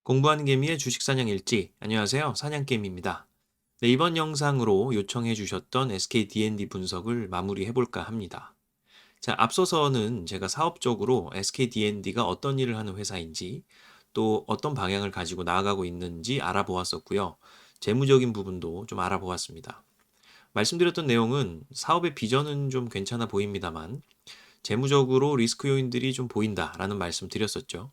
공부하는 개미의 주식사냥 일지. 안녕하세요. 사냥개미입니다. 네, 이번 영상으로 요청해 주셨던 SK D&D 분석을 마무리해 볼까 합니다. 자, 앞서서는 제가 사업적으로 SK D&D가 어떤 일을 하는 회사인지, 또 어떤 방향을 가지고 나아가고 있는지 알아보았었고요. 재무적인 부분도 좀 알아보았습니다. 말씀드렸던 내용은 사업의 비전은 좀 괜찮아 보입니다만, 재무적으로 리스크 요인들이 좀 보인다라는 말씀 드렸었죠.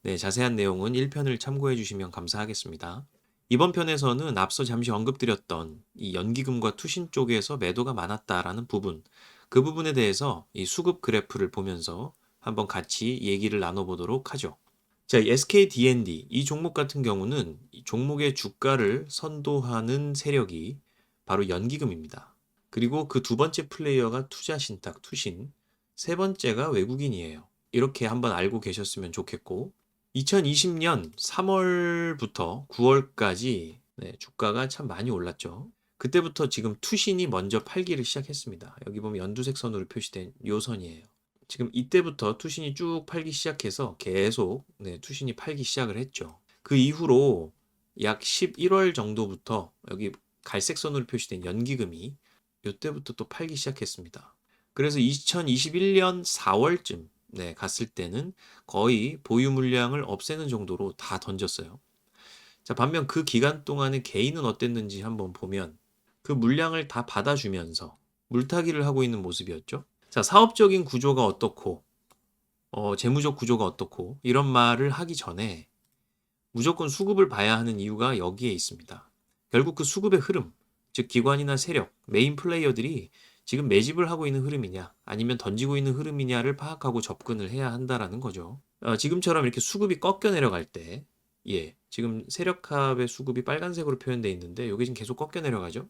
네, 자세한 내용은 1편을 참고해 주시면 감사하겠습니다. 이번 편에서는 앞서 잠시 언급드렸던 이 연기금과 투신 쪽에서 매도가 많았다라는 부분, 그 부분에 대해서 이 수급 그래프를 보면서 한번 같이 얘기를 나눠보도록 하죠. 자, 이 SK D&D 이 종목 같은 경우는 이 종목의 주가를 선도하는 세력이 바로 연기금입니다. 그리고 그 두 번째 플레이어가 투자신탁, 투신, 세 번째가 외국인이에요. 이렇게 한번 알고 계셨으면 좋겠고, 2020년 3월부터 9월까지 주가가 참 많이 올랐죠. 그때부터 지금 투신이 먼저 팔기를 시작했습니다. 여기 보면 연두색 선으로 표시된 요 선이에요. 지금 이때부터 투신이 쭉 팔기 시작해서 계속 투신이 팔기 시작을 했죠. 그 이후로 약 11월 정도부터 여기 갈색 선으로 표시된 연기금이 이때부터 또 팔기 시작했습니다. 그래서 2021년 4월쯤 갔을 때는 거의 보유 물량을 없애는 정도로 다 던졌어요. 자, 반면 그 기간 동안에 개인은 어땠는지 한번 보면 그 물량을 다 받아주면서 물타기를 하고 있는 모습이었죠. 자, 사업적인 구조가 어떻고, 재무적 구조가 어떻고, 이런 말을 하기 전에 무조건 수급을 봐야 하는 이유가 여기에 있습니다. 결국 그 수급의 흐름, 즉 기관이나 세력, 메인 플레이어들이 지금 매집을 하고 있는 흐름이냐, 아니면 던지고 있는 흐름이냐를 파악하고 접근을 해야 한다라는 거죠. 지금처럼 이렇게 수급이 꺾여 내려갈 때, 지금 세력합의 수급이 빨간색으로 표현되어 있는데, 여기 지금 계속 꺾여 내려가죠.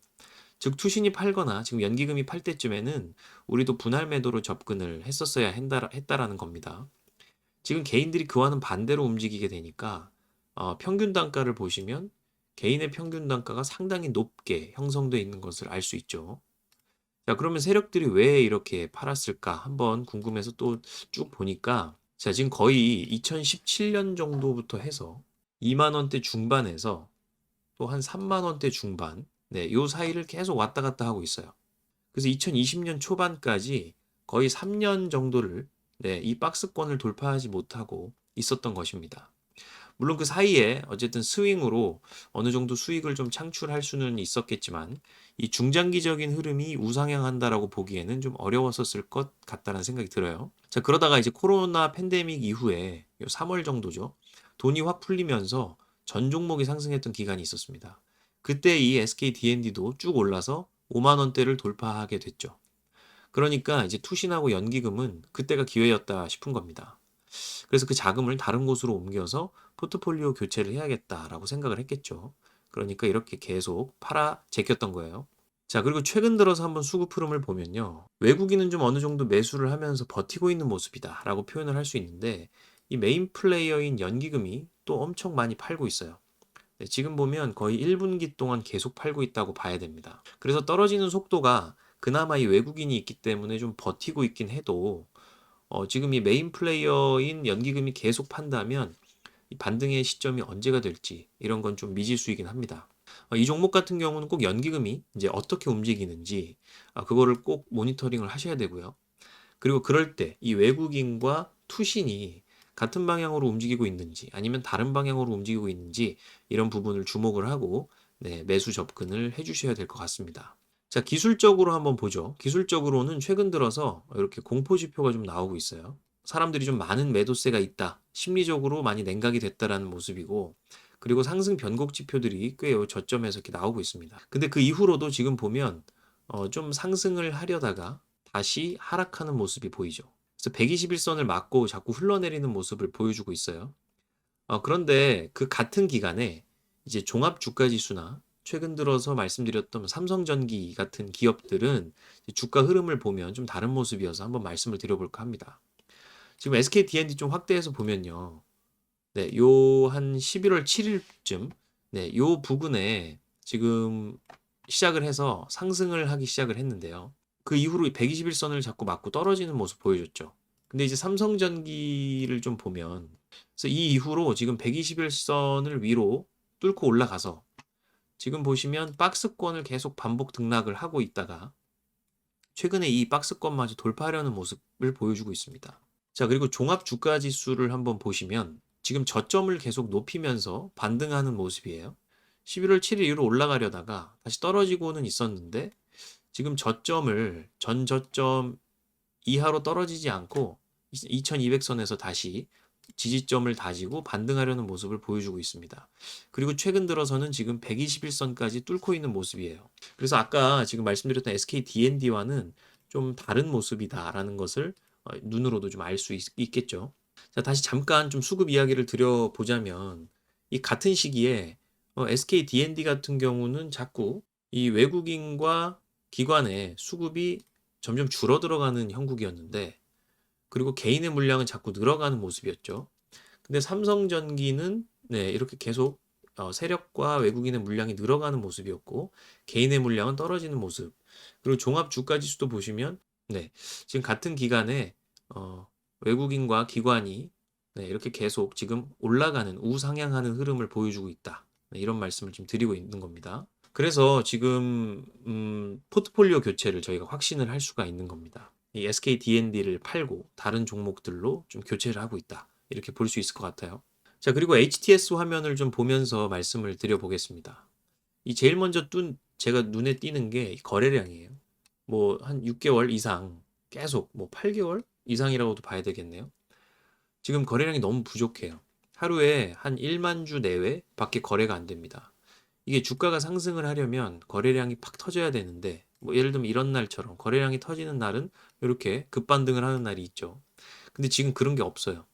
즉 투신이 팔거나 지금 연기금이 팔 때쯤에는 우리도 분할 매도로 접근을 했었어야 했다라는 겁니다. 지금 개인들이 그와는 반대로 움직이게 되니까 평균 단가를 보시면 개인의 평균 단가가 상당히 높게 형성되어 있는 것을 알 수 있죠. 자, 그러면 세력들이 왜 이렇게 팔았을까 한번 궁금해서 또 쭉 보니까, 자, 지금 거의 2017년 정도부터 해서 2만 원대 중반에서 또 한 3만 원대 중반, 요 사이를 계속 왔다 갔다 하고 있어요. 그래서 2020년 초반까지 거의 3년 정도를 이 박스권을 돌파하지 못하고 있었던 것입니다. 물론 그 사이에 어쨌든 스윙으로 어느 정도 수익을 좀 창출할 수는 있었겠지만, 이 중장기적인 흐름이 우상향한다라고 보기에는 좀 어려웠었을 것 같다는 생각이 들어요. 자, 그러다가 이제 코로나 팬데믹 이후에 3월 정도죠. 돈이 확 풀리면서 전 종목이 상승했던 기간이 있었습니다. 그때 이 SK D&D도 쭉 올라서 5만 원대를 돌파하게 됐죠. 그러니까 이제 투신하고 연기금은 그때가 기회였다 싶은 겁니다. 그래서 그 자금을 다른 곳으로 옮겨서 포트폴리오 교체를 해야겠다라고 생각을 했겠죠. 그러니까 이렇게 계속 팔아 제꼈던 거예요. 자, 그리고 최근 들어서 한번 수급 흐름을 보면요. 외국인은 좀 어느 정도 매수를 하면서 버티고 있는 모습이다라고 표현을 할 수 있는데, 이 메인 플레이어인 연기금이 또 엄청 많이 팔고 있어요. 지금 보면 거의 1분기 동안 계속 팔고 있다고 봐야 됩니다. 그래서 떨어지는 속도가 그나마 이 외국인이 있기 때문에 좀 버티고 있긴 해도, 지금 이 메인 플레이어인 연기금이 계속 판다면 이 반등의 시점이 언제가 될지 이런 건 좀 미지수이긴 합니다. 이 종목 같은 경우는 꼭 연기금이 이제 어떻게 움직이는지 그거를 꼭 모니터링을 하셔야 되고요. 그리고 그럴 때 이 외국인과 투신이 같은 방향으로 움직이고 있는지 아니면 다른 방향으로 움직이고 있는지 이런 부분을 주목을 하고 매수 접근을 해주셔야 될 것 같습니다. 자, 기술적으로 한번 보죠. 기술적으로는 최근 들어서 이렇게 공포 지표가 좀 나오고 있어요. 사람들이 좀 많은 매도세가 있다, 심리적으로 많이 냉각이 됐다라는 모습이고, 그리고 상승 변곡 지표들이 꽤 저점에서 이렇게 나오고 있습니다. 근데 그 이후로도 지금 보면 좀 상승을 하려다가 다시 하락하는 모습이 보이죠. 그래서 121선을 맞고 자꾸 흘러내리는 모습을 보여주고 있어요. 그런데 그 같은 기간에 이제 종합 주가 지수나 최근 들어서 말씀드렸던 삼성전기 같은 기업들은 주가 흐름을 보면 좀 다른 모습이어서 한번 말씀을 드려볼까 합니다. 지금 SK D&D 좀 확대해서 보면요. 요 한 11월 7일쯤, 요 부근에 지금 시작을 해서 상승을 하기 시작을 했는데요. 그 이후로 121선을 자꾸 맞고 떨어지는 모습 보여줬죠. 근데 이제 삼성전기를 좀 보면 그래서 이 이후로 지금 121선을 위로 뚫고 올라가서 지금 보시면 박스권을 계속 반복 등락을 하고 있다가 최근에 이 박스권마저 돌파하려는 모습을 보여주고 있습니다. 자, 그리고 종합 주가 지수를 한번 보시면 지금 저점을 계속 높이면서 반등하는 모습이에요. 11월 7일 이후로 올라가려다가 다시 떨어지고는 있었는데 지금 저점을 전 저점 이하로 떨어지지 않고 2200선에서 다시 지지점을 다지고 반등하려는 모습을 보여주고 있습니다. 그리고 최근 들어서는 지금 121선까지 뚫고 있는 모습이에요. 그래서 아까 지금 말씀드렸던 SK D&D와는 좀 다른 모습이다라는 것을 눈으로도 좀 알 수 있겠죠. 자, 다시 잠깐 좀 수급 이야기를 드려보자면 이 같은 시기에 SK D&D 같은 경우는 자꾸 이 외국인과 기관의 수급이 점점 줄어들어가는 형국이었는데 그리고 개인의 물량은 자꾸 늘어가는 모습이었죠. 근데 삼성전기는 네, 이렇게 계속 세력과 외국인의 물량이 늘어가는 모습이었고 개인의 물량은 떨어지는 모습. 그리고 종합 주가 지수도 보시면 네, 지금 같은 기간에 외국인과 기관이 네, 이렇게 계속 지금 올라가는 우상향하는 흐름을 보여주고 있다. 네, 이런 말씀을 지금 드리고 있는 겁니다. 그래서 지금 포트폴리오 교체를 저희가 확신을 할 수가 있는 겁니다. 이 SK D&D를 팔고 다른 종목들로 좀 교체를 하고 있다. 이렇게 볼 수 있을 것 같아요. 자, 그리고 HTS 화면을 좀 보면서 말씀을 드려보겠습니다. 이 제일 먼저 제가 눈에 띄는 게 거래량이에요. 뭐 한 6개월 이상 계속 뭐 8개월 이상이라고도 봐야 되겠네요. 지금 거래량이 너무 부족해요. 하루에 한 1만 주 내외밖에 거래가 안 됩니다. 이게 주가가 상승을 하려면 거래량이 팍 터져야 되는데 뭐 예를 들면 이런 날처럼 거래량이 터지는 날은 이렇게 급반등을 하는 날이 있죠. 근데 지금 그런 게 없어요.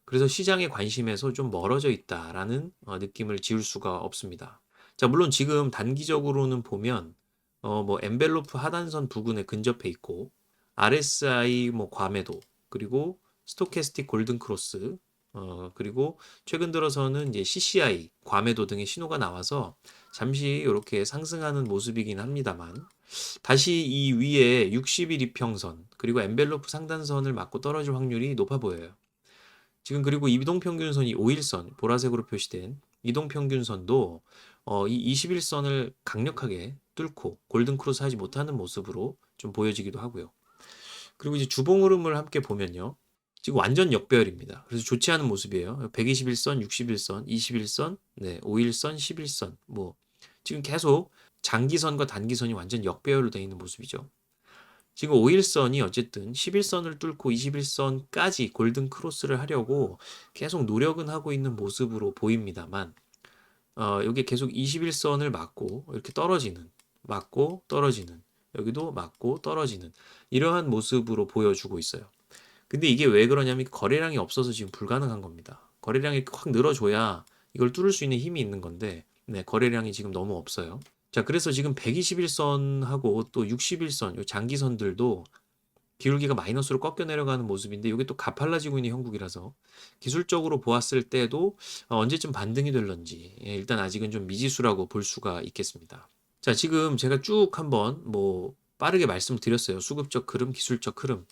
그래서 시장의 관심에서 좀 멀어져 있다라는 느낌을 지울 수가 없습니다. 자, 물론 지금 단기적으로는 보면 뭐 엔벨로프 하단선 부근에 근접해 있고 RSI 뭐 과매도 그리고 스토캐스틱 골든 크로스 그리고 최근 들어서는 이제 CCI 과매도 등의 신호가 나와서 잠시 이렇게 상승하는 모습이긴 합니다만 다시 이 위에 60일 이평선 그리고 엔벨로프 상단선을 맞고 떨어질 확률이 높아 보여요. 지금 그리고 이동평균선이 5일선 보라색으로 표시된 이동평균선도 이 21선을 강력하게 뚫고 골든크로스 하지 못하는 모습으로 좀 보여지기도 하고요. 그리고 이제 주봉 흐름을 함께 보면요. 지금 완전 역배열입니다. 그래서 좋지 않은 모습이에요. 121선, 61선, 21선, 네, 5일선, 11선 뭐 지금 계속 장기선과 단기선이 완전 역배열로 되어 있는 모습이죠. 지금 5일선이 어쨌든 11선을 뚫고 21선까지 골든 크로스를 하려고 계속 노력은 하고 있는 모습으로 보입니다만 여기 계속 21선을 맞고 이렇게 떨어지는 맞고 떨어지는 여기도 맞고 떨어지는 이러한 모습으로 보여주고 있어요. 근데 이게 왜 그러냐면 거래량이 없어서 지금 불가능한 겁니다. 거래량이 확 늘어줘야 이걸 뚫을 수 있는 힘이 있는 건데 네, 거래량이 지금 너무 없어요. 자, 그래서 지금 121선하고 또 61선, 요 장기선들도 기울기가 마이너스로 꺾여 내려가는 모습인데 이게 또 가팔라지고 있는 형국이라서 기술적으로 보았을 때도 언제쯤 반등이 될런지 일단 아직은 좀 미지수라고 볼 수가 있겠습니다. 자, 지금 제가 쭉 한번 뭐 빠르게 말씀드렸어요. 수급적 흐름, 기술적 흐름.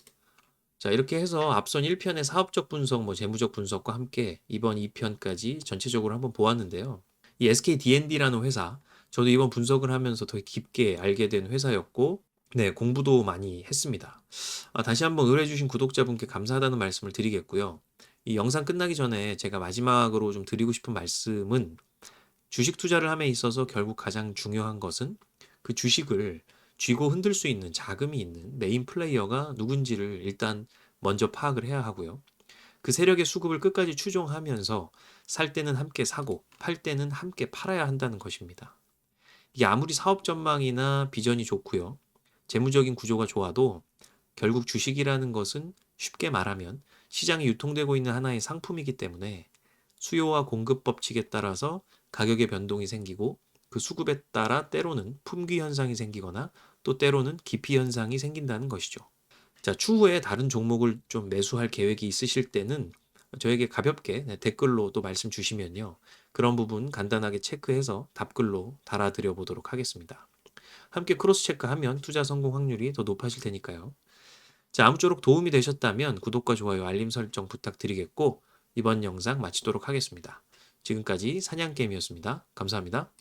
자, 이렇게 해서 앞선 1편의 사업적 분석, 뭐 재무적 분석과 함께 이번 2편까지 전체적으로 한번 보았는데요. 이 SK D&D라는 회사, 저도 이번 분석을 하면서 더 깊게 알게 된 회사였고, 네, 공부도 많이 했습니다. 다시 한번 의뢰해주신 구독자분께 감사하다는 말씀을 드리겠고요. 이 영상 끝나기 전에 제가 마지막으로 좀 드리고 싶은 말씀은 주식 투자를 함에 있어서 결국 가장 중요한 것은 그 주식을 쥐고 흔들 수 있는 자금이 있는 메인 플레이어가 누군지를 일단 먼저 파악을 해야 하고요. 그 세력의 수급을 끝까지 추종하면서 살 때는 함께 사고 팔 때는 함께 팔아야 한다는 것입니다. 이게 아무리 사업 전망이나 비전이 좋고요. 재무적인 구조가 좋아도 결국 주식이라는 것은 쉽게 말하면 시장에 유통되고 있는 하나의 상품이기 때문에 수요와 공급 법칙에 따라서 가격의 변동이 생기고 그 수급에 따라 때로는 품귀 현상이 생기거나 또 때로는 기피 현상이 생긴다는 것이죠. 자, 추후에 다른 종목을 좀 매수할 계획이 있으실 때는 저에게 가볍게 댓글로 또 말씀 주시면요. 그런 부분 간단하게 체크해서 답글로 달아드려 보도록 하겠습니다. 함께 크로스 체크하면 투자 성공 확률이 더 높아질 테니까요. 자, 아무쪼록 도움이 되셨다면 구독과 좋아요, 알림 설정 부탁드리겠고 이번 영상 마치도록 하겠습니다. 지금까지 사냥게임이었습니다. 감사합니다.